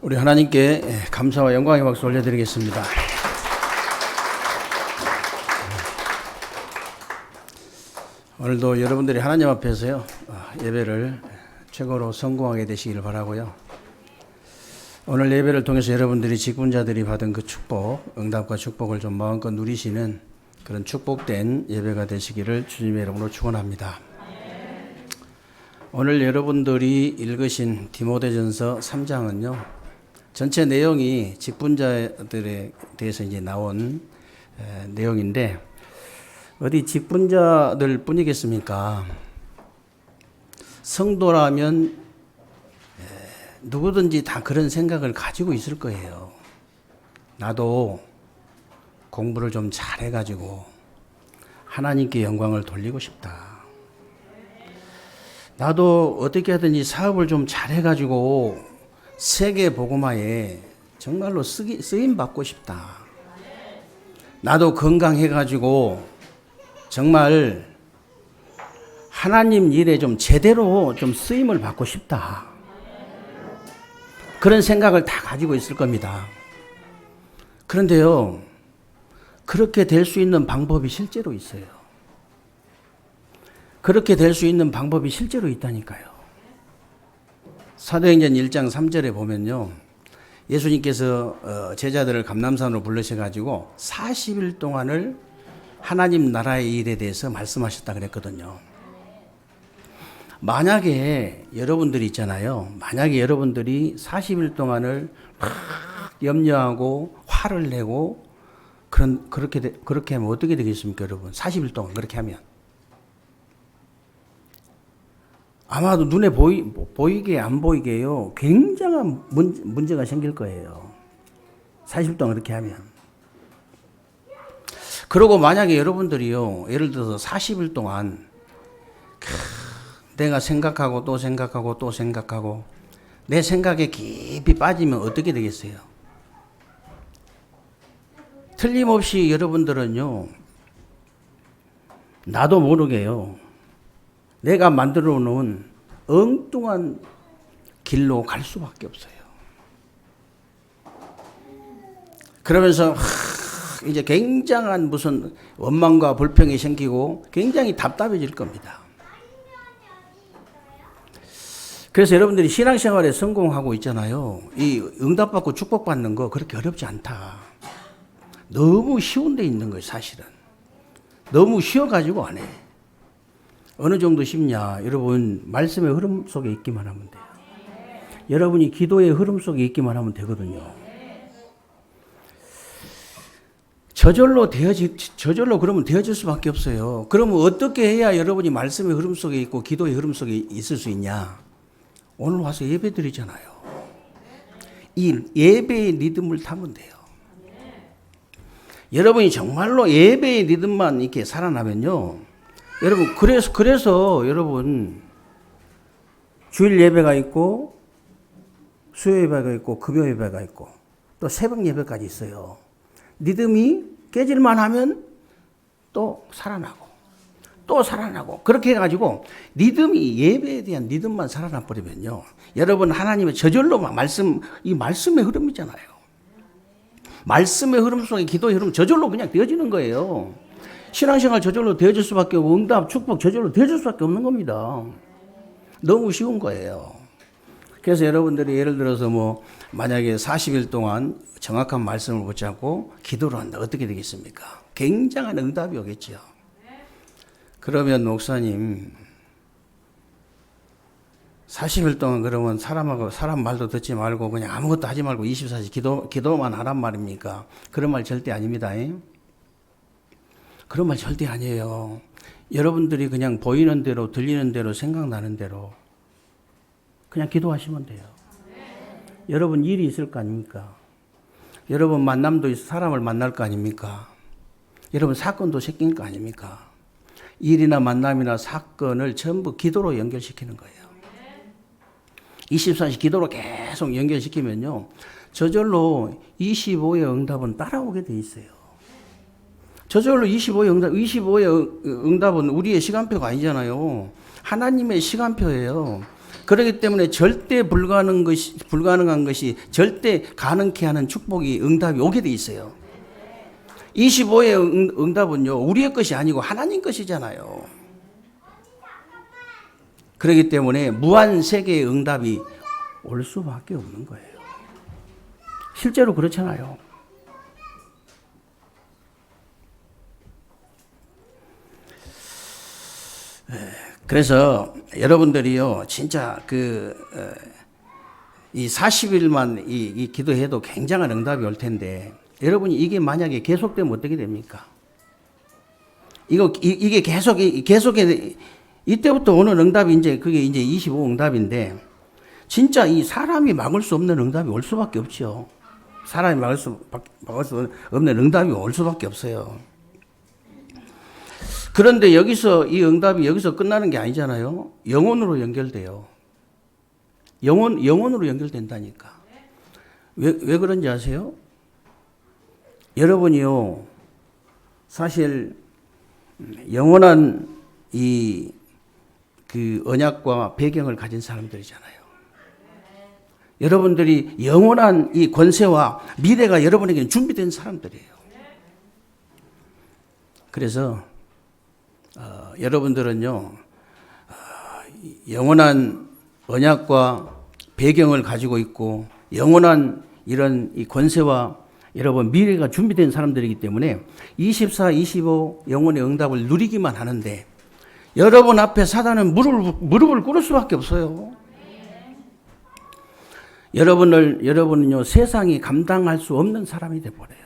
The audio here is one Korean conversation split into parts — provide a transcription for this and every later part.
우리 하나님께 감사와 영광의 박수 올려드리겠습니다. 오늘도 여러분들이 하나님 앞에서요 예배를 최고로 성공하게 되시기를 바라고요. 오늘 예배를 통해서 여러분들이 직분자들이 받은 그 축복, 응답과 축복을 좀 마음껏 누리시는 그런 축복된 예배가 되시기를 주님의 이름으로 축원합니다. 오늘 여러분들이 읽으신 디모데전서 3장은요. 전체 내용이 직분자들에 대해서 이제 나온 내용인데 어디 직분자들 뿐이겠습니까? 성도라면 누구든지 다 그런 생각을 가지고 있을 거예요. 나도 공부를 좀 잘해가지고 하나님께 영광을 돌리고 싶다. 나도 어떻게 하든지 사업을 좀 잘해가지고 세계 복음화에 정말로 쓰임 받고 싶다. 나도 건강해가지고 정말 하나님 일에 좀 제대로 좀 쓰임을 받고 싶다. 그런 생각을 다 가지고 있을 겁니다. 그런데요, 그렇게 될 수 있는 방법이 실제로 있어요. 그렇게 될 수 있는 방법이 실제로 있다니까요. 사도행전 1장 3절에 보면요. 예수님께서 제자들을 감람산으로 부르셔가지고 40일 동안을 하나님 나라의 일에 대해서 말씀하셨다 그랬거든요. 만약에 여러분들이 있잖아요. 만약에 여러분들이 40일 동안을 막 염려하고 화를 내고 그렇게 하면 어떻게 되겠습니까, 여러분? 40일 동안 그렇게 하면. 아마도 눈에 보이게 안 보이게요. 굉장한 문제가 생길 거예요. 40일 동안 그렇게 하면. 그리고 만약에 여러분들이요. 예를 들어서 40일 동안 내가 생각하고 또 생각하고 또 생각하고 내 생각에 깊이 빠지면 어떻게 되겠어요? 틀림없이 여러분들은요. 나도 모르게요. 내가 만들어 놓은 엉뚱한 길로 갈 수밖에 없어요. 그러면서 이제 굉장한 무슨 원망과 불평이 생기고 굉장히 답답해질 겁니다. 그래서 여러분들이 신앙생활에 성공하고 있잖아요. 이 응답받고 축복받는 거 그렇게 어렵지 않다. 너무 쉬운 데 있는 거예요, 사실은. 너무 쉬워가지고 안 해. 어느 정도 쉽냐? 여러분, 말씀의 흐름 속에 있기만 하면 돼요. 여러분이 기도의 흐름 속에 있기만 하면 되거든요. 저절로 그러면 되어질 수밖에 없어요. 그러면 어떻게 해야 여러분이 말씀의 흐름 속에 있고 기도의 흐름 속에 있을 수 있냐? 오늘 와서 예배 드리잖아요. 이 예배의 리듬을 타면 돼요. 여러분이 정말로 예배의 리듬만 이렇게 살아나면요. 여러분, 그래서 여러분, 주일 예배가 있고, 수요 예배가 있고, 금요 예배가 있고, 또 새벽 예배까지 있어요. 리듬이 깨질만 하면 또 살아나고, 또 살아나고, 그렇게 해가지고, 리듬이 예배에 대한 리듬만 살아나 버리면요. 여러분, 하나님의 저절로 이 말씀의 흐름이잖아요. 말씀의 흐름 속에 기도의 흐름 저절로 그냥 되어지는 거예요. 신앙생활 저절로 되어질 수밖에 없고 응답, 축복 저절로 되어질 수밖에 없는 겁니다. 너무 쉬운 거예요. 그래서 여러분들이 예를 들어서 만약에 40일 동안 정확한 말씀을 붙잡고 기도를 한다. 어떻게 되겠습니까? 굉장한 응답이 오겠죠. 그러면 목사님 40일 동안 그러면 사람 말도 듣지 말고 그냥 아무것도 하지 말고 24시 기도만 하란 말입니까? 그런 말 절대 아닙니다. 그런 말 절대 아니에요. 여러분들이 그냥 보이는 대로 들리는 대로 생각나는 대로 그냥 기도하시면 돼요. 여러분 일이 있을 거 아닙니까? 여러분 만남도 있어 사람을 만날 거 아닙니까? 여러분 사건도 생길 거 아닙니까? 일이나 만남이나 사건을 전부 기도로 연결시키는 거예요. 24시 기도로 계속 연결시키면요. 저절로 25의 응답은 따라오게 돼 있어요. 저절로 25의 응답은 우리의 시간표가 아니잖아요. 하나님의 시간표예요. 그렇기 때문에 절대 불가능한 것이 절대 가능케 하는 축복이 응답이 오게 돼 있어요. 25의 응답은요, 우리의 것이 아니고 하나님 것이잖아요. 그렇기 때문에 무한 세계의 응답이 올 수밖에 없는 거예요. 실제로 그렇잖아요. 그래서 여러분들이요, 진짜 이 40일만 이 기도해도 굉장한 응답이 올 텐데, 여러분이 이게 만약에 계속되면 어떻게 됩니까? 이게 계속해, 이때부터 오는 응답이 그게 이제 25 응답인데, 진짜 이 사람이 막을 수 없는 응답이 올 수밖에 없죠. 사람이 막을 수 없는 응답이 올 수밖에 없어요. 그런데 여기서 이 응답이 여기서 끝나는 게 아니잖아요. 영혼으로 연결돼요. 영혼으로 연결된다니까. 왜 그런지 아세요? 여러분이요, 사실 영원한 그 언약과 배경을 가진 사람들이잖아요. 여러분들이 영원한 이 권세와 미래가 여러분에게는 준비된 사람들이에요. 그래서 여러분들은요, 영원한 언약과 배경을 가지고 있고 영원한 이런 이 권세와 여러분 미래가 준비된 사람들이기 때문에 24, 25 영혼의 응답을 누리기만 하는데, 여러분 앞에 사단은 무릎을 꿇을 수밖에 없어요. 여러분은요, 세상이 감당할 수 없는 사람이 돼버려요.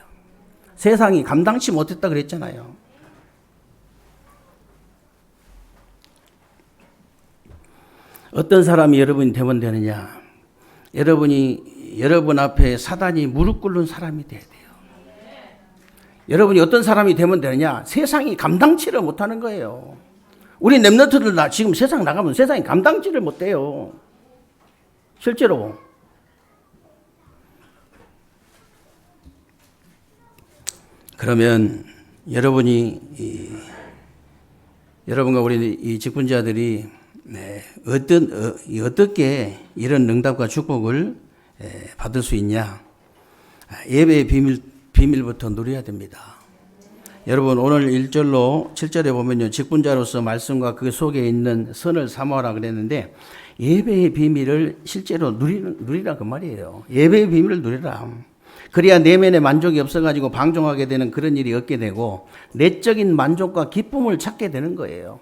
세상이 감당치 못했다 그랬잖아요. 어떤 사람이 여러분이 되면 되느냐? 여러분 앞에 사단이 무릎 꿇는 사람이 돼야 돼요. 여러분이 어떤 사람이 되면 되느냐? 세상이 감당치를 못하는 거예요. 우리 랩런트들 지금 세상 나가면 세상이 감당치를 못해요. 실제로. 그러면 여러분과 우리 이 직분자들이 어떻게 이런 응답과 축복을 받을 수 있냐? 예배의 비밀부터 누려야 됩니다. 여러분, 오늘 1절로 7절에 보면요, 직분자로서 말씀과 그 속에 있는 선을 사모하라 그랬는데, 예배의 비밀을 실제로 누리라 그 말이에요. 예배의 비밀을 누리라. 그래야 내면에 만족이 없어가지고 방종하게 되는 그런 일이 없게 되고, 내적인 만족과 기쁨을 찾게 되는 거예요.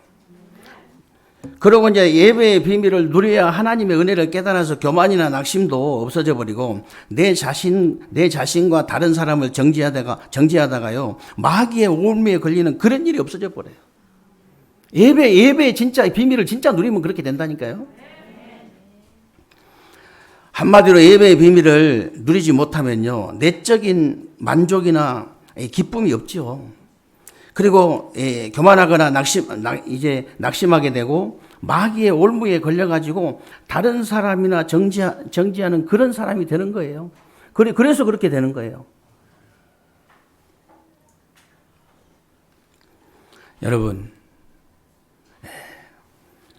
그러고 이제 예배의 비밀을 누려야 하나님의 은혜를 깨달아서 교만이나 낙심도 없어져 버리고, 내 자신과 다른 사람을 정지하다가요, 마귀의 올무에 걸리는 그런 일이 없어져 버려요. 예배의 진짜 비밀을 진짜 누리면 그렇게 된다니까요. 한마디로 예배의 비밀을 누리지 못하면요, 내적인 만족이나 기쁨이 없죠. 그리고 교만하거나 낙심하게 되고 마귀의 올무에 걸려가지고 다른 사람이나 정지하는 그런 사람이 되는 거예요. 그래서 그렇게 되는 거예요. 여러분,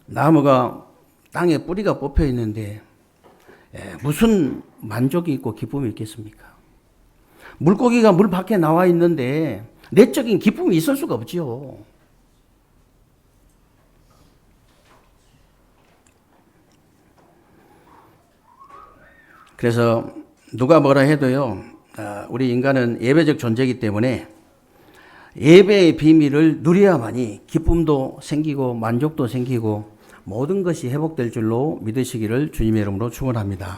나무가 땅에 뿌리가 뽑혀 있는데 무슨 만족이 있고 기쁨이 있겠습니까? 물고기가 물 밖에 나와 있는데 내적인 기쁨이 있을 수가 없지요. 그래서 누가 뭐라 해도요, 우리 인간은 예배적 존재이기 때문에 예배의 비밀을 누려야만이 기쁨도 생기고 만족도 생기고 모든 것이 회복될 줄로 믿으시기를 주님의 이름으로 축원합니다.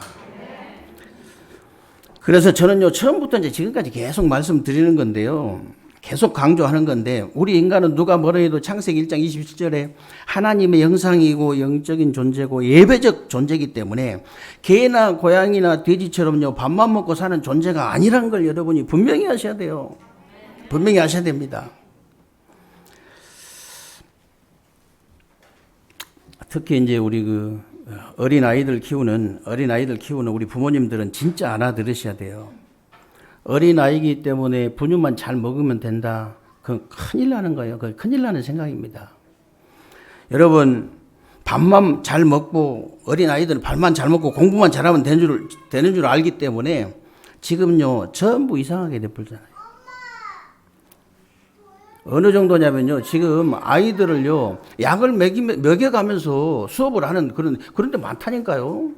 그래서 저는요, 처음부터 이제 지금까지 계속 말씀드리는 건데요, 계속 강조하는 건데, 우리 인간은 누가 뭐라 해도 창세기 1장 27절에 하나님의 형상이고 영적인 존재고 예배적 존재이기 때문에 개나 고양이나 돼지처럼요, 밥만 먹고 사는 존재가 아니라는 걸 여러분이 분명히 하셔야 돼요. 분명히 하셔야 됩니다. 특히 이제 우리 어린 아이들 키우는 우리 부모님들은 진짜 알아들으셔야 돼요. 어린 아이기 때문에 분유만 잘 먹으면 된다. 그건 큰일 나는 거예요. 그건 큰일 나는 생각입니다. 여러분, 밥만 잘 먹고 어린 아이들은 밥만 잘 먹고 공부만 잘하면 되는 줄 알기 때문에 지금요 전부 이상하게 돼버리잖아요. 어느 정도냐면요 지금 아이들을요 약을 먹여가면서 수업을 하는 그런 데 많다니까요.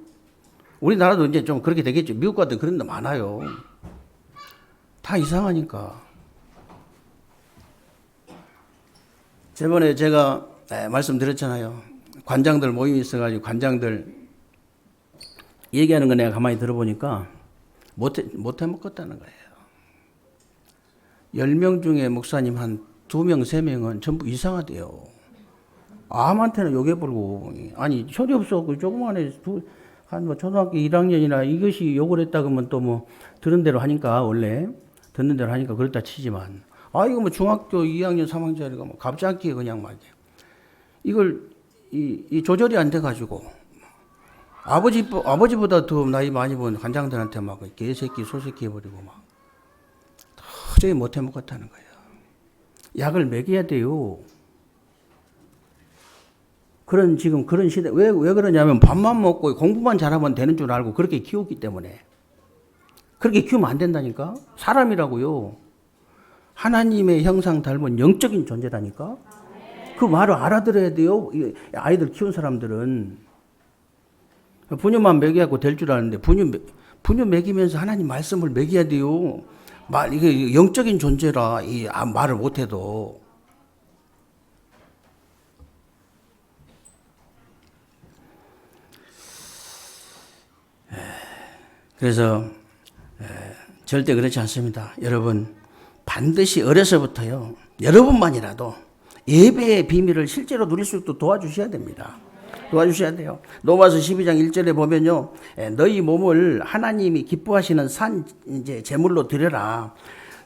우리나라도 이제 좀 그렇게 되겠죠. 미국 같은 그런 데 많아요. 다 이상하니까. 저번에 제가 말씀드렸잖아요. 관장들 모임이 있어가지고 관장들 얘기하는 거 내가 가만히 들어보니까 못해 먹겠다는 거예요. 10명 중에 목사님 한 2명, 3명은 전부 이상하대요. 아무한테나 욕해버리고, 아니, 철이 없어. 그 조그만해. 한 초등학교 1학년이나 이것이 욕을 했다 그러면 또 뭐, 들은 대로 하니까, 원래. 듣는 대로 하니까 그렇다 치지만, 이거 뭐 중학교 2학년, 3학년짜리가 뭐 갑자기 그냥 막, 이걸, 이 조절이 안 돼가지고, 아버지보다 더 나이 많이 본 관장들한테 막 개새끼, 소새끼 해버리고 막, 도저히 못해 먹겠다는 거예요. 약을 먹여야 돼요. 지금 그런 시대, 왜 그러냐면 밥만 먹고 공부만 잘하면 되는 줄 알고 그렇게 키웠기 때문에. 그렇게 키우면 안 된다니까? 사람이라고요. 하나님의 형상 닮은 영적인 존재라니까? 그 말을 알아들어야 돼요. 아이들 키운 사람들은. 분유만 먹여갖고 될 줄 아는데, 분유 먹이면서 하나님 말씀을 먹여야 돼요. 이게 영적인 존재라, 말을 못해도. 그래서, 절대 그렇지 않습니다. 여러분, 반드시 어려서부터요, 여러분만이라도 예배의 비밀을 실제로 누릴 수 있도록 도와주셔야 됩니다. 도와주셔야 돼요. 로마서 12장 1절에 보면요, 너희 몸을 하나님이 기뻐하시는 이제 제물로 드려라.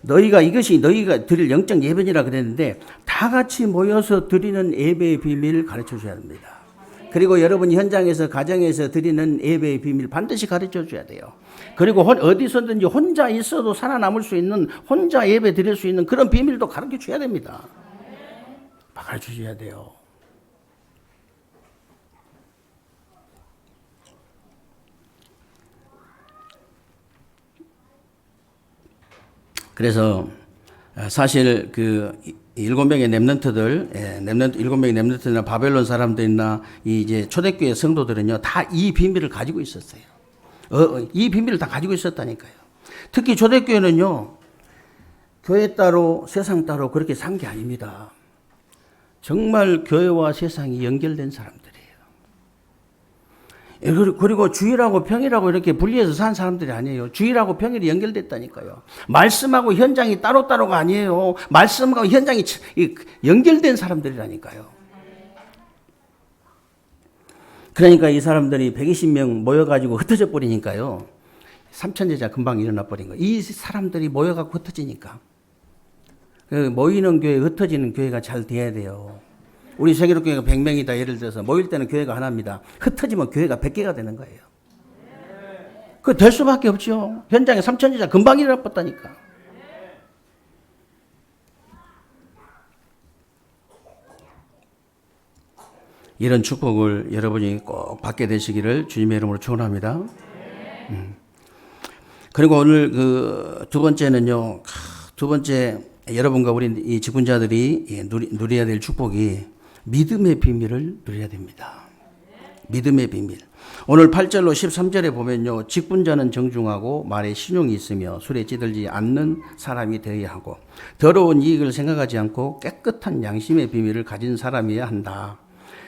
이것이 너희가 드릴 영적 예배니라 그랬는데, 다 같이 모여서 드리는 예배의 비밀을 가르쳐 줘야 됩니다. 그리고 여러분이 현장에서, 가정에서 드리는 예배의 비밀 반드시 가르쳐 줘야 돼요. 그리고 어디서든지 혼자 있어도 살아남을 수 있는, 혼자 예배 드릴 수 있는 그런 비밀도 가르쳐 줘야 됩니다. 가르쳐 줘야 돼요. 그래서 사실 그 7명의 렘넌트들, 7명의 렘넌트나 바벨론 사람들이나 이제 초대교회 성도들은요, 다 이 비밀을 가지고 있었어요. 이 비밀을 다 가지고 있었다니까요. 특히 초대교회는요, 교회 따로 세상 따로 그렇게 산 게 아닙니다. 정말 교회와 세상이 연결된 사람들이에요. 그리고 주일하고 평일하고 이렇게 분리해서 산 사람들이 아니에요. 주일하고 평일이 연결됐다니까요. 말씀하고 현장이 따로따로가 아니에요. 말씀하고 현장이 연결된 사람들이라니까요. 그러니까 이 사람들이 120명 모여가지고 흩어져 버리니까요. 삼천제자 금방 일어나 버린 거예요. 이 사람들이 모여가지고 흩어지니까. 모이는 교회, 흩어지는 교회가 잘 돼야 돼요. 우리 세계로교회가 100명이다 예를 들어서 모일 때는 교회가 하나입니다. 흩어지면 교회가 100개가 되는 거예요. 그 될 수밖에 없죠. 현장에 삼천제자 금방 일어나 버렸다니까. 이런 축복을 여러분이 꼭 받게 되시기를 주님의 이름으로 축원합니다. 그리고 오늘 그 두 번째는요. 두 번째 여러분과 우리 이 직분자들이 누려야 될 축복이 믿음의 비밀을 누려야 됩니다. 믿음의 비밀. 오늘 8절로 13절에 보면요. 직분자는 정중하고 말에 신용이 있으며 술에 찌들지 않는 사람이 되어야 하고 더러운 이익을 생각하지 않고 깨끗한 양심의 비밀을 가진 사람이어야 한다.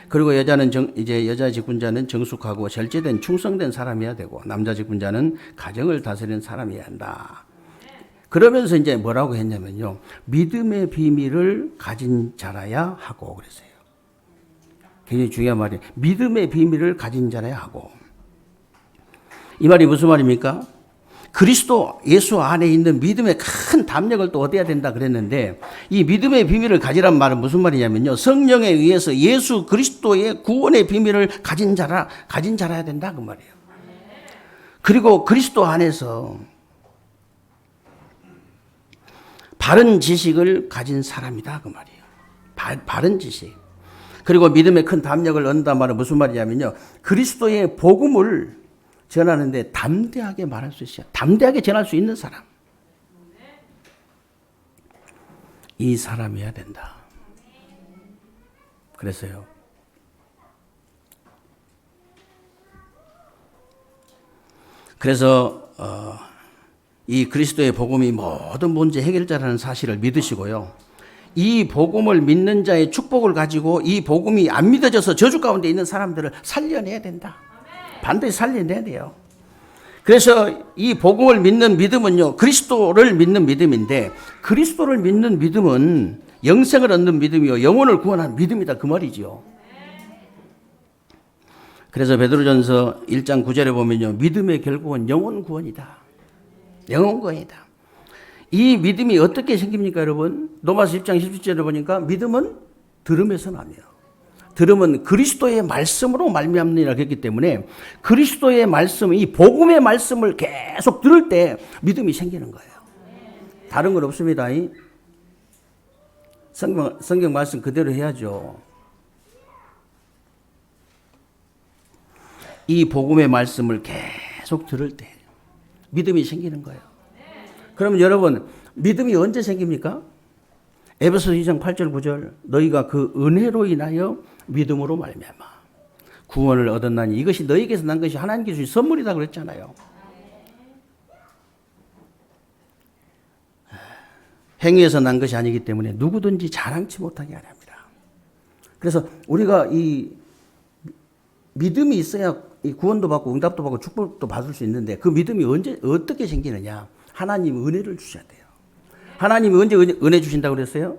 그리고 여자 직분자는 정숙하고 절제된 충성된 사람이어야 되고 남자 직분자는 가정을 다스리는 사람이어야 한다. 그러면서 이제 뭐라고 했냐면요. 믿음의 비밀을 가진 자라야 하고 그랬어요. 굉장히 중요한 말이에요. 믿음의 비밀을 가진 자라야 하고. 이 말이 무슨 말입니까? 그리스도 예수 안에 있는 믿음의 큰 담력을 또 얻어야 된다 그랬는데 이 믿음의 비밀을 가지란 말은 무슨 말이냐면요. 성령에 의해서 예수 그리스도의 구원의 비밀을 가진 자라야 된다 그 말이에요. 그리고 그리스도 안에서 바른 지식을 가진 사람이다 그 말이에요. 바른 지식. 그리고 믿음의 큰 담력을 얻는단 말은 무슨 말이냐면요. 그리스도의 복음을 전하는데 담대하게 말할 수 있어요. 담대하게 전할 수 있는 사람. 이 사람이어야 된다. 그래서요. 그래서 이 그리스도의 복음이 모든 문제 해결자라는 사실을 믿으시고요. 이 복음을 믿는 자의 축복을 가지고 이 복음이 안 믿어져서 저주 가운데 있는 사람들을 살려내야 된다. 반드시 살려내야 돼요. 그래서 이 복음을 믿는 믿음은요, 그리스도를 믿는 믿음인데, 그리스도를 믿는 믿음은 영생을 얻는 믿음이요, 영혼을 구원하는 믿음이다. 그 말이지요. 그래서 베드로전서 1장 9절에 보면요, 믿음의 결국은 영혼 구원이다. 영혼 구원이다. 이 믿음이 어떻게 생깁니까, 여러분? 로마서 10장 17절에 보니까 믿음은 들음에서 나며, 들음은 그리스도의 말씀으로 말미암느니라 그랬기 때문에 그리스도의 말씀, 이 복음의 말씀을 계속 들을 때 믿음이 생기는 거예요. 다른 건 없습니다. 성경 말씀 그대로 해야죠. 이 복음의 말씀을 계속 들을 때 믿음이 생기는 거예요. 그러면 여러분, 믿음이 언제 생깁니까? 에베소서 2장 8절 9절, 너희가 그 은혜로 인하여 믿음으로 말미암아 구원을 얻었나니 이것이 너희에게서 난 것이 하나님께 주신 선물이다 그랬잖아요. 행위에서 난 것이 아니기 때문에 누구든지 자랑치 못하게 하려 합니다. 그래서 우리가 이 믿음이 있어야 이 구원도 받고 응답도 받고 축복도 받을 수 있는데, 그 믿음이 언제 어떻게 생기느냐? 하나님 은혜를 주셔야 돼요. 하나님이 언제 은혜 주신다고 그랬어요?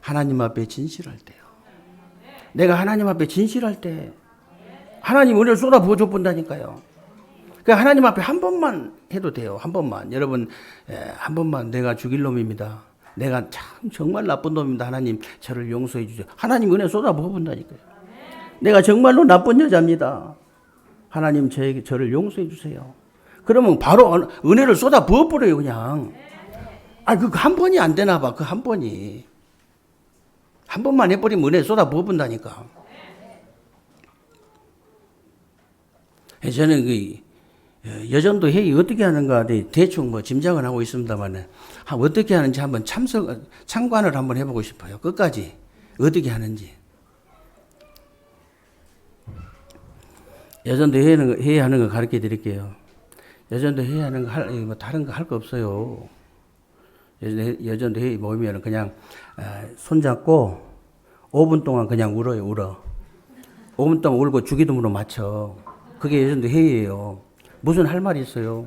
하나님 앞에 진실할 때요. 내가 하나님 앞에 진실할 때 하나님 은혜를 쏟아 부어줘 본다니까요. 그러니까 하나님 앞에 한 번만 해도 돼요. 한 번만. 여러분, 한 번만 내가 죽일 놈입니다. 내가 참 정말 나쁜 놈입니다. 하나님 저를 용서해 주세요. 하나님 은혜 쏟아 부어 본다니까요. 내가 정말로 나쁜 여자입니다. 하나님 저를 용서해 주세요. 그러면 바로 은혜를 쏟아 부어 버려요, 그냥. 그 한 번이 안 되나 봐. 그 한 번이. 한 번만 해버리면 은혜 쏟아 부어 본다니까. 저는 그 여전도 회의 어떻게 하는가 대충 뭐 짐작은 하고 있습니다만, 어떻게 하는지 한번 참관을 한번 해보고 싶어요. 끝까지 어떻게 하는지. 여전도 회의하는 거 가르쳐 드릴게요. 여전도 회의하는 거 뭐 다른 거 할 거 없어요. 여전도 회의 모이면 그냥 손잡고 5분 동안 그냥 울어. 5분 동안 울고 주기도문으로 맞춰. 그게 여전도 회의예요. 무슨 할 말이 있어요?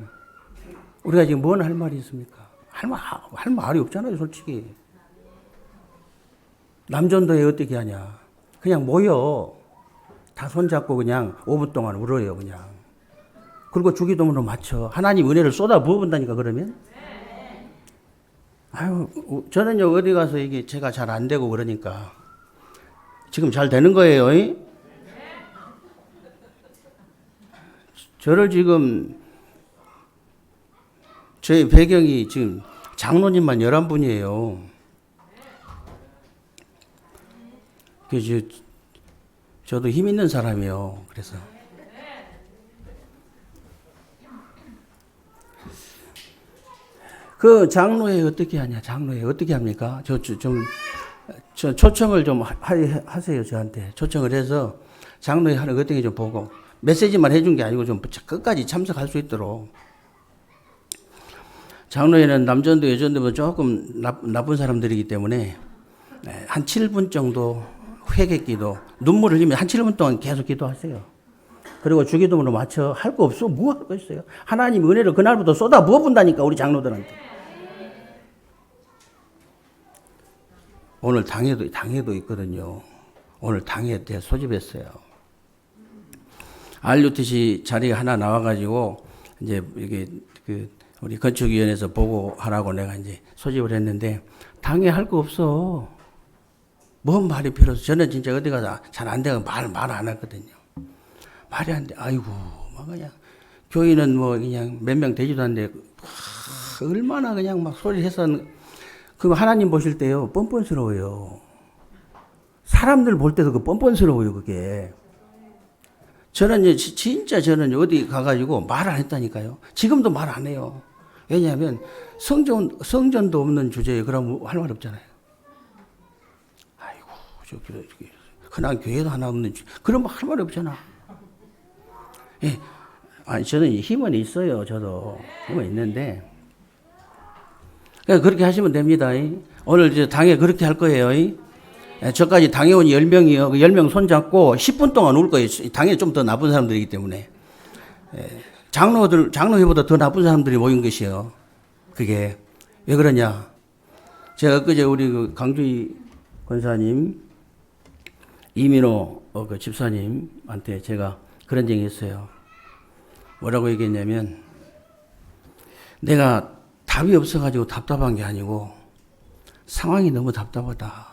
우리가 지금 뭔 할 말이 있습니까? 할 말이 없잖아요, 솔직히. 남전도회 어떻게 하냐? 그냥 모여. 다 손잡고 그냥 5분 동안 울어요, 그냥. 그리고 주기도문으로 맞춰. 하나님 은혜를 쏟아 부어본다니까, 그러면? 저는요, 어디 가서 이게 제가 잘 안 되고 그러니까. 지금 잘 되는 거예요, 저를 지금, 저희 배경이 지금 장로님만 11분이에요. 그래서 저도 힘 있는 사람이요. 그래서. 그 장로회 어떻게 하냐? 장로회 어떻게 합니까? 저 초청을 좀 하세요, 저한테. 초청을 해서 장로회 하는 거 어떻게 좀 보고. 메시지만 해준 게 아니고 좀 끝까지 참석할 수 있도록. 장로회는 남전도 여전도면 조금 나쁜 사람들이기 때문에 한 7분 정도 회개기도, 눈물을 흘리면 한 7분 동안 계속 기도하세요. 그리고 주기도문으로 맞춰. 할 거 없어? 뭐 할 거 있어요? 하나님 은혜를 그날부터 쏟아 부어본다니까, 우리 장로들한테. 오늘 당회도 있거든요. 오늘 당회 때 소집했어요. RUTC 자리가 하나 나와가지고, 이제 이게 우리 건축위원회에서 보고하라고 내가 이제 소집을 했는데, 당회 할 거 없어. 뭔 말이 필요 없어. 저는 진짜 어디 가서 잘 안 되고 말 안 하거든요. 말이 안 돼. 아이고, 그냥. 교인은 뭐 그냥 몇 명 되지도 않는데, 얼마나 그냥 막 소리를 해서, 그거 하나님 보실 때요, 뻔뻔스러워요. 사람들 볼 때도 그 뻔뻔스러워요, 그게. 저는 이제 진짜 저는 어디 가가지고 말 안 했다니까요. 지금도 말 안 해요. 왜냐하면 성전도 없는 주제에 그럼 할 말 없잖아요. 아이고, 저기, 흔한 교회도 하나 없는 그런 말 할 말 없잖아. 예. 아니, 저는 힘은 있어요. 저도 힘은 있는데. 그렇게 하시면 됩니다. 오늘 이제 당에 그렇게 할 거예요. 저까지 당회원 10명이요. 10명 손잡고 10분 동안 울 거예요. 당에 좀 더 나쁜 사람들이기 때문에. 장로회보다 더 나쁜 사람들이 모인 것이요. 그게. 왜 그러냐. 제가 그제 우리 그 강주희 권사님, 이민호 그 집사님한테 제가 그런 얘기 했어요. 뭐라고 얘기했냐면, 내가 답이 없어가지고 답답한 게 아니고, 상황이 너무 답답하다.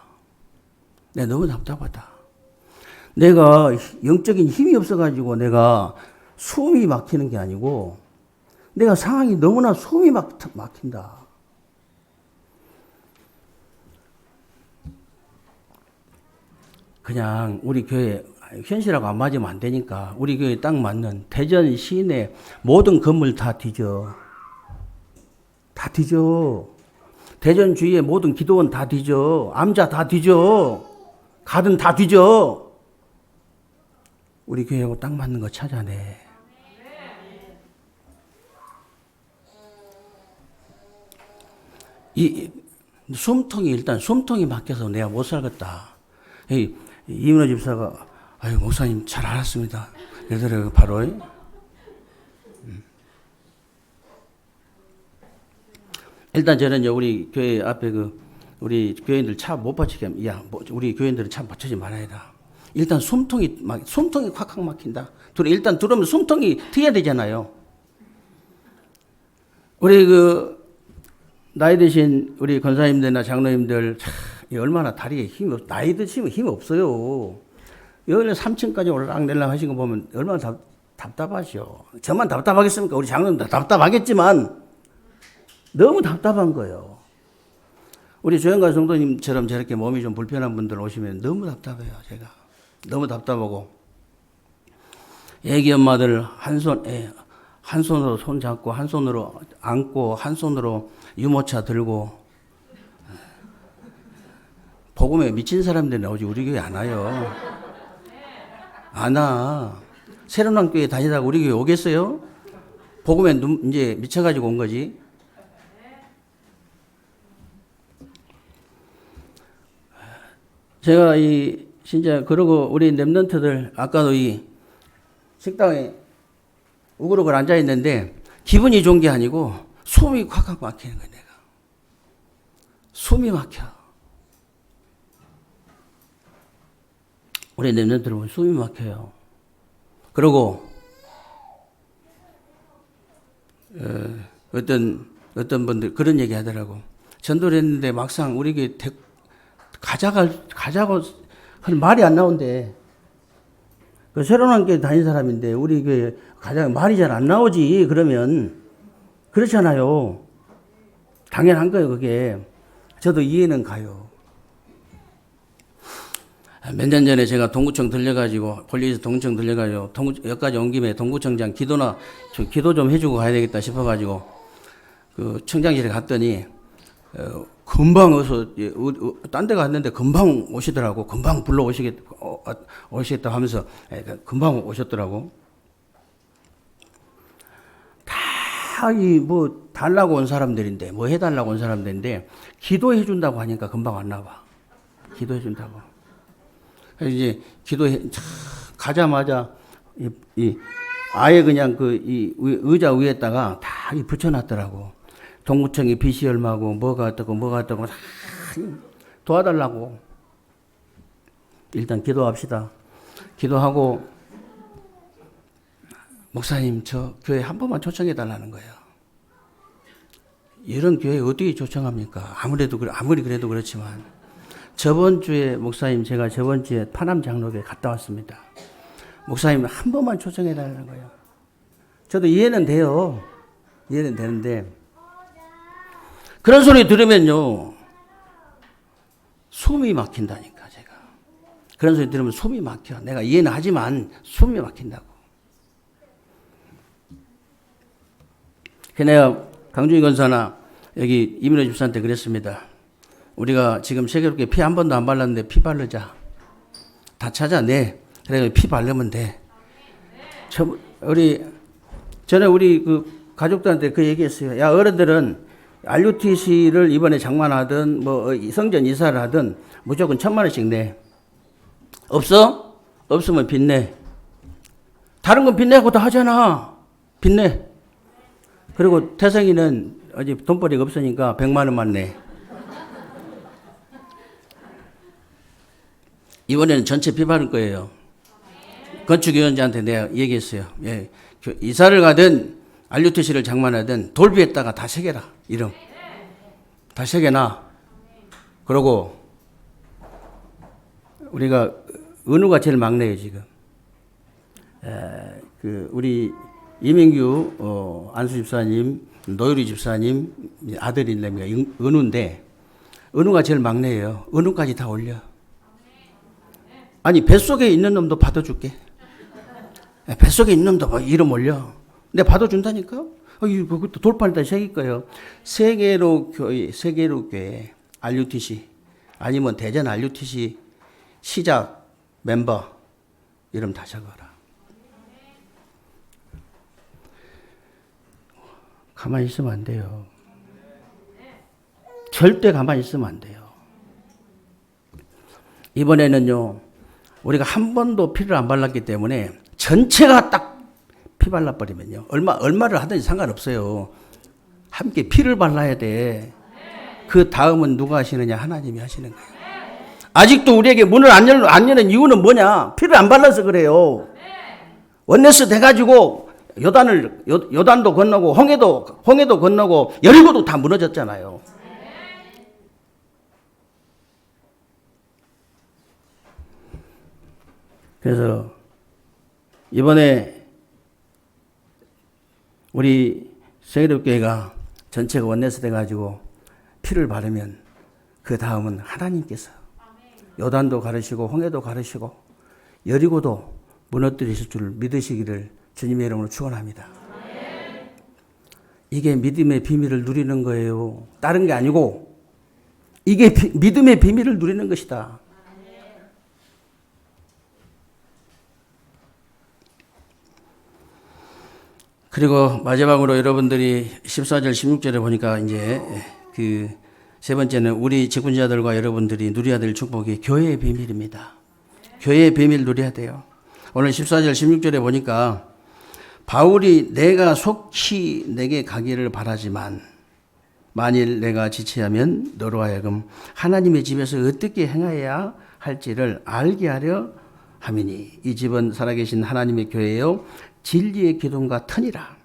내가 너무 답답하다. 내가 영적인 힘이 없어가지고 내가 숨이 막히는 게 아니고, 내가 상황이 너무나 숨이 막힌다. 그냥 우리 교회 현실하고 안 맞으면 안 되니까 우리 교회에 딱 맞는 대전 시내 모든 건물 다 뒤져. 다 뒤져. 대전 주위의 모든 기도원 다 뒤져. 암자 다 뒤져. 가든 다 뒤져. 우리 교회하고 딱 맞는 거 찾아내. 이 숨통이 막혀서 내가 못 살겠다. 이민호 집사가 아유 목사님 잘 알았습니다. 그러더라고요. 바로. 일단 저는 우리 교회 앞에 우리 교인들 차 못 받치게 하면 우리 교인들은 차 받치지 말아야다. 일단 숨통이 콱콱 막힌다. 일단 들어오면 숨통이 트여야 되잖아요. 우리 나이 드신 우리 권사님들이나 장로님들 얼마나 다리에 나이 드시면 힘이 없어요. 여기 3층까지 올라가려고 하신 거 보면 얼마나 답답하죠. 저만 답답하겠습니까? 우리 장로님도 답답하겠지만 너무 답답한 거예요. 우리 조영관 성도님처럼 저렇게 몸이 좀 불편한 분들 오시면 너무 답답해요. 제가 너무 답답하고 애기 엄마들 한 손으로 손 잡고 한 손으로 안고 한 손으로 유모차 들고 복음에 미친 사람들이 나오지 우리 교회 안 와요. 안 와. 새로운 교회 다니다가 우리 교회 오겠어요? 복음에 이제 미쳐가지고 온 거지. 제가 진짜 그러고 우리 랩런트들 아까도 식당에 우글우글 앉아 있는데 기분이 좋은 게 아니고 숨이 콱콱 막히는 거야. 내가 숨이 막혀. 우리 랩런트들 보면 숨이 막혀요. 그리고 어떤 분들 그런 얘기 하더라고. 전도를 했는데 막상 우리 교회 가자고 할 말이 안 나온대. 새로운 교회 다닌 사람인데 우리 교회 가자고 말이 잘 안 나오지. 그러면 그렇잖아요. 당연한 거예요. 그게. 저도 이해는 가요. 몇 년 전에 제가 동구청 들려가지고 폴리스 동구청 들려가지고 여기까지 온 김에 동구청장 기도 좀 해주고 가야 되겠다 싶어가지고 그 청장실에 갔더니 금방 어서 딴 데 갔는데 금방 오시더라고. 금방 불러 오시겠다 하면서 금방 오셨더라고. 다 달라고 온 사람들인데 뭐 해달라고 온 사람들인데 기도해 준다고 하니까 금방 왔나 봐. 기도해 준다고. 이제 가자마자 아예 그냥 의자 위에다가 다 붙여놨더라고. 동구청이 빚이 얼마고 뭐가 어떻고 다 도와달라고. 일단 기도합시다. 기도하고 목사님 저 교회 한 번만 초청해 달라는 거예요. 이런 교회 어떻게 초청합니까? 아무리 그래도 그렇지만 저번 주에 목사님 제가 저번 주에 파남 장로교회 갔다 왔습니다. 목사님 한 번만 초청해 달라는 거예요. 저도 이해는 돼요. 이해는 되는데 그런 소리 들으면요 숨이 막힌다니까. 제가 그런 소리 들으면 숨이 막혀. 내가 이해는 하지만 숨이 막힌다고. 내가 강준희 권사나 여기 이민호 집사한테 그랬습니다. 우리가 지금 세계롭게 피 한 번도 안 발랐는데 피 바르자. 다 찾아내. 그래 피 바르면 돼. 전에 우리 그 가족들한테 그 얘기했어요. 야, 어른들은 RUTC를 이번에 장만하든 뭐 성전 이사를 하든 무조건 1,000,000원씩 내. 없어? 없으면 빚내. 다른 건 빚내고 다 하잖아. 빚내. 그리고 태성이는 어제 돈벌이가 없으니까 100,000원만 내. 이번에는 전체 피 바를 거예요. 건축위원장한테 내가 얘기했어요. 예, 이사를 가든 RUTC를 장만하든 돌비에다가 다 새겨라. 이름. 다 새겨놔. 그러고 우리가 은우가 제일 막내예요 지금. 우리 이민규 안수 집사님, 노유리 집사님 아들인데 은우인데 은우가 제일 막내예요. 은우까지 다 올려. 아니 뱃속에 있는 놈도 받아줄게. 뱃속에 있는 놈도 이름 올려. 내가 받아준다니까. 그것도 돌판에다 새길 거예요. 세계로 교회 RUTC 아니면 대전 RUTC 시작 멤버 이름 다 적어라. 가만히 있으면 안 돼요. 절대 가만히 있으면 안 돼요. 이번에는요, 우리가 한 번도 피를 안 발랐기 때문에 전체가 딱 피 발라버리면요. 얼마를 하든지 상관없어요. 함께 피를 발라야 돼. 그 다음은 누가 하시느냐? 하나님이 하시는 거예요. 아직도 우리에게 문을 안 여는 이유는 뭐냐? 피를 안 발라서 그래요. 원네스 돼가지고 요단도 건너고 홍해도 건너고 여리고도 다 무너졌잖아요. 그래서 이번에 우리 세계롭교회가 전체가 원네스 돼가지고 피를 바르면 그 다음은 하나님께서 요단도 가르시고 홍해도 가르시고 여리고도 무너뜨리실 줄 믿으시기를 주님의 이름으로 축원합니다. 이게 믿음의 비밀을 누리는 거예요. 다른 게 아니고 이게 믿음의 비밀을 누리는 것이다. 그리고 마지막으로 여러분들이 14절 16절에 보니까 이제 그 세 번째는 우리 직분자들과 여러분들이 누려야 될 축복이 교회의 비밀입니다. 교회의 비밀 누려야 돼요. 오늘 14절 16절에 보니까 바울이 내가 속히 내게 가기를 바라지만 만일 내가 지체하면 너로 하여금 하나님의 집에서 어떻게 행하여야 할지를 알게 하려 함이니 이 집은 살아계신 하나님의 교회요 진리의 기둥과 터니라.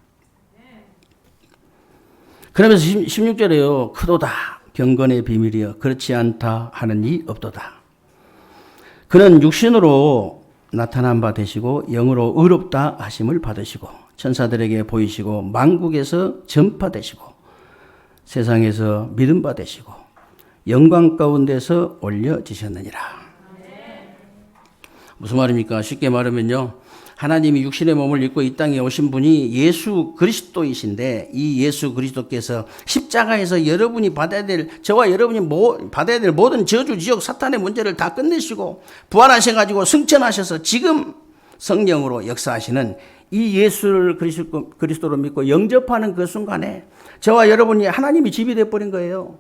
그러면서 16절에요. 크도다 경건의 비밀이여 그렇지 않다 하는 이 없도다. 그는 육신으로 나타난 바 되시고 영으로 의롭다 하심을 받으시고 천사들에게 보이시고 만국에서 전파되시고 세상에서 믿음 바 되시고 영광 가운데서 올려지셨느니라. 무슨 말입니까? 쉽게 말하면요. 하나님이 육신의 몸을 입고 이 땅에 오신 분이 예수 그리스도이신데 이 예수 그리스도께서 십자가에서 여러분이 받아야 될 저와 여러분이 받아야 될 모든 저주 지옥 사탄의 문제를 다 끝내시고 부활하셔가지고 승천하셔서 지금 성령으로 역사하시는 이 예수를 그리스도로 믿고 영접하는 그 순간에 저와 여러분이 하나님이 집이 되어버린 거예요.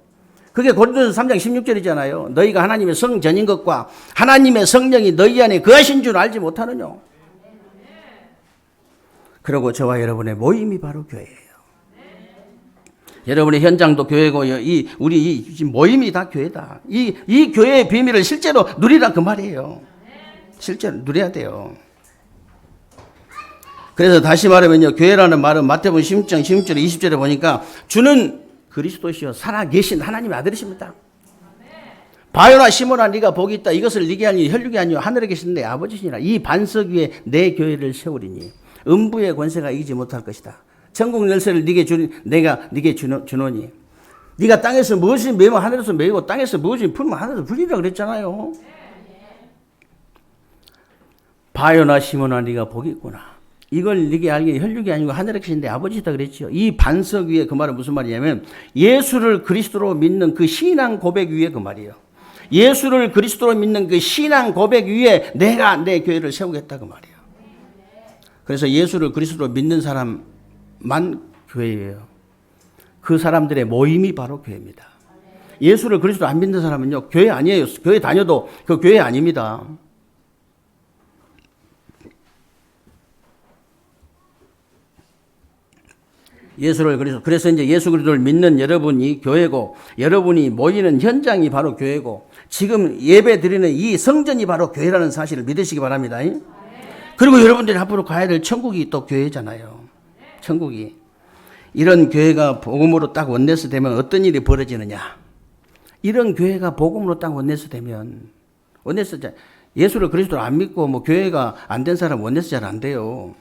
그게 고린도서 3장 16절이잖아요. 너희가 하나님의 성전인 것과 하나님의 성령이 너희 안에 거하신 줄 알지 못하느냐. 그리고 저와 여러분의 모임이 바로 교회예요. 여러분의 현장도 교회고 우리 이 모임이 다 교회다. 이 교회의 비밀을 실제로 누리라 그 말이에요. 실제로 누려야 돼요. 그래서 다시 말하면요. 교회라는 말은 마태복음 16장 16절에 20절에 보니까 주는 그리스도시요 살아계신 하나님의 아들이십니다. 바요나 시몬아 네가 복이 있다. 이것을 네게 하니 혈육이 아니요 하늘에 계신 내 아버지시니라. 이 반석 위에 내 교회를 세우리니 음부의 권세가 이기지 못할 것이다. 천국 열쇠를 내가 네게 주노니 네가 땅에서 무엇이 매면 하늘에서 매이고 땅에서 무엇이 풀면 하늘에서 풀리라 그랬잖아요. 바요나 시몬아 네가 복이 있구나. 이걸 네게 알게 혈육이 아니고 하늘의 것인데 아버지다 그랬죠. 이 반석 위에 그 말은 무슨 말이냐면 예수를 그리스도로 믿는 그 신앙 고백 위에 그 말이에요. 예수를 그리스도로 믿는 그 신앙 고백 위에 내가 내 교회를 세우겠다 그 말이에요. 그래서 예수를 그리스도로 믿는 사람만 교회예요. 그 사람들의 모임이 바로 교회입니다. 예수를 그리스도 안 믿는 사람은요 교회 아니에요. 교회 다녀도 그 교회 아닙니다. 예수를 그래서 이제 예수 그리스도를 믿는 여러분이 교회고 여러분이 모이는 현장이 바로 교회고 지금 예배 드리는 이 성전이 바로 교회라는 사실을 믿으시기 바랍니다. 그리고 여러분들이 앞으로 가야 될 천국이 또 교회잖아요. 천국이. 이런 교회가 복음으로 딱 원내스 되면 어떤 일이 벌어지느냐. 이런 교회가 복음으로 딱 원내스 되면 원내스 예수를 그리스도를 안 믿고 뭐 교회가 안 된 사람 원내스 잘 안 돼요.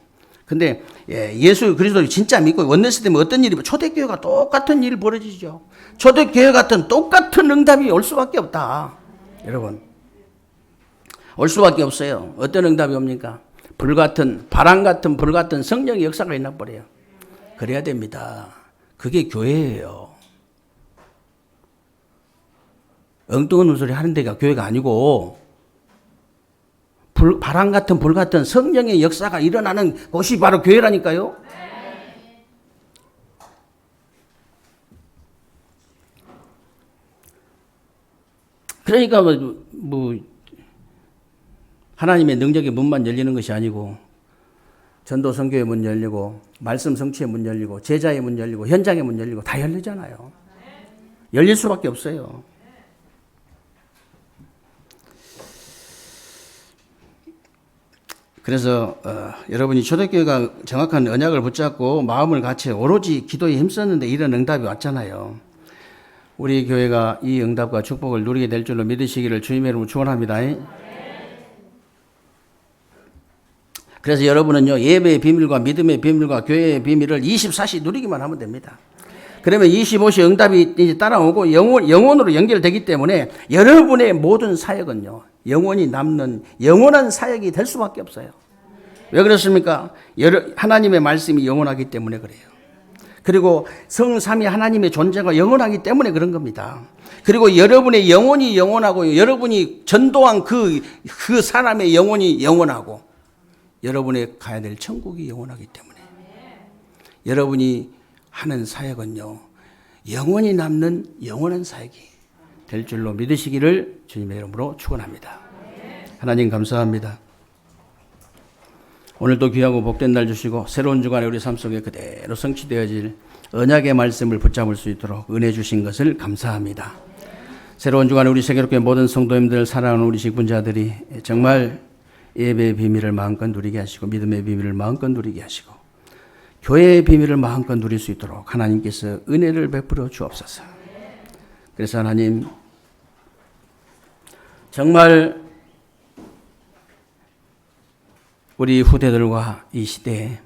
근데 예수 그리스도를 진짜 믿고 원내스 되면 어떤 일이 초대교회가 똑같은 일이 벌어지죠. 초대교회 같은 똑같은 응답이 올 수밖에 없다. 여러분 올 수밖에 없어요. 어떤 응답이 옵니까? 바람 같은 불 같은 성령의 역사가 있나 버려요. 그래야 됩니다. 그게 교회예요. 엉뚱한 소리 하는 데가 교회가 아니고 바람 같은 불 같은 성령의 역사가 일어나는 곳이 바로 교회라니까요. 그러니까 뭐 하나님의 능력의 문만 열리는 것이 아니고 전도 선교의 문 열리고 말씀 성취의 문 열리고 제자의 문 열리고 현장의 문 열리고 다 열리잖아요. 열릴 수밖에 없어요. 그래서 여러분이 초대교회가 정확한 언약을 붙잡고 마음을 같이 오로지 기도에 힘썼는데 이런 응답이 왔잖아요. 우리 교회가 이 응답과 축복을 누리게 될 줄로 믿으시기를 주님의 이름으로 축원합니다. 그래서 여러분은요 예배의 비밀과 믿음의 비밀과 교회의 비밀을 24시 누리기만 하면 됩니다. 그러면 25시 응답이 이제 따라오고 영원으로 연결되기 때문에 여러분의 모든 사역은요 영원히 남는 영원한 사역이 될 수밖에 없어요. 왜 그렇습니까? 하나님의 말씀이 영원하기 때문에 그래요. 그리고 성삼위 하나님의 존재가 영원하기 때문에 그런 겁니다. 그리고 여러분의 영혼이 영원하고 여러분이 전도한 그 사람의 영혼이 영원하고 여러분의 가야 될 천국이 영원하기 때문에 여러분이 하는 사역은요 영원히 남는 영원한 사역이 될 줄로 믿으시기를 주님의 이름으로 축원합니다. 하나님 감사합니다. 오늘도 귀하고 복된 날 주시고 새로운 주간에 우리 삶 속에 그대로 성취되어질 언약의 말씀을 붙잡을 수 있도록 은혜 주신 것을 감사합니다. 새로운 주간에 우리 세계롭게 모든 성도님들 사랑하는 우리 직분자들이 정말 예배의 비밀을 마음껏 누리게 하시고 믿음의 비밀을 마음껏 누리게 하시고 교회의 비밀을 마음껏 누릴 수 있도록 하나님께서 은혜를 베풀어 주옵소서. 그래서 하나님 정말 우리 후대들과 이 시대에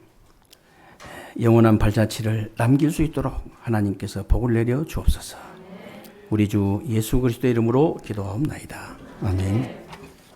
영원한 발자취를 남길 수 있도록 하나님께서 복을 내려 주옵소서. 우리 주 예수 그리스도의 이름으로 기도하옵나이다. 아멘.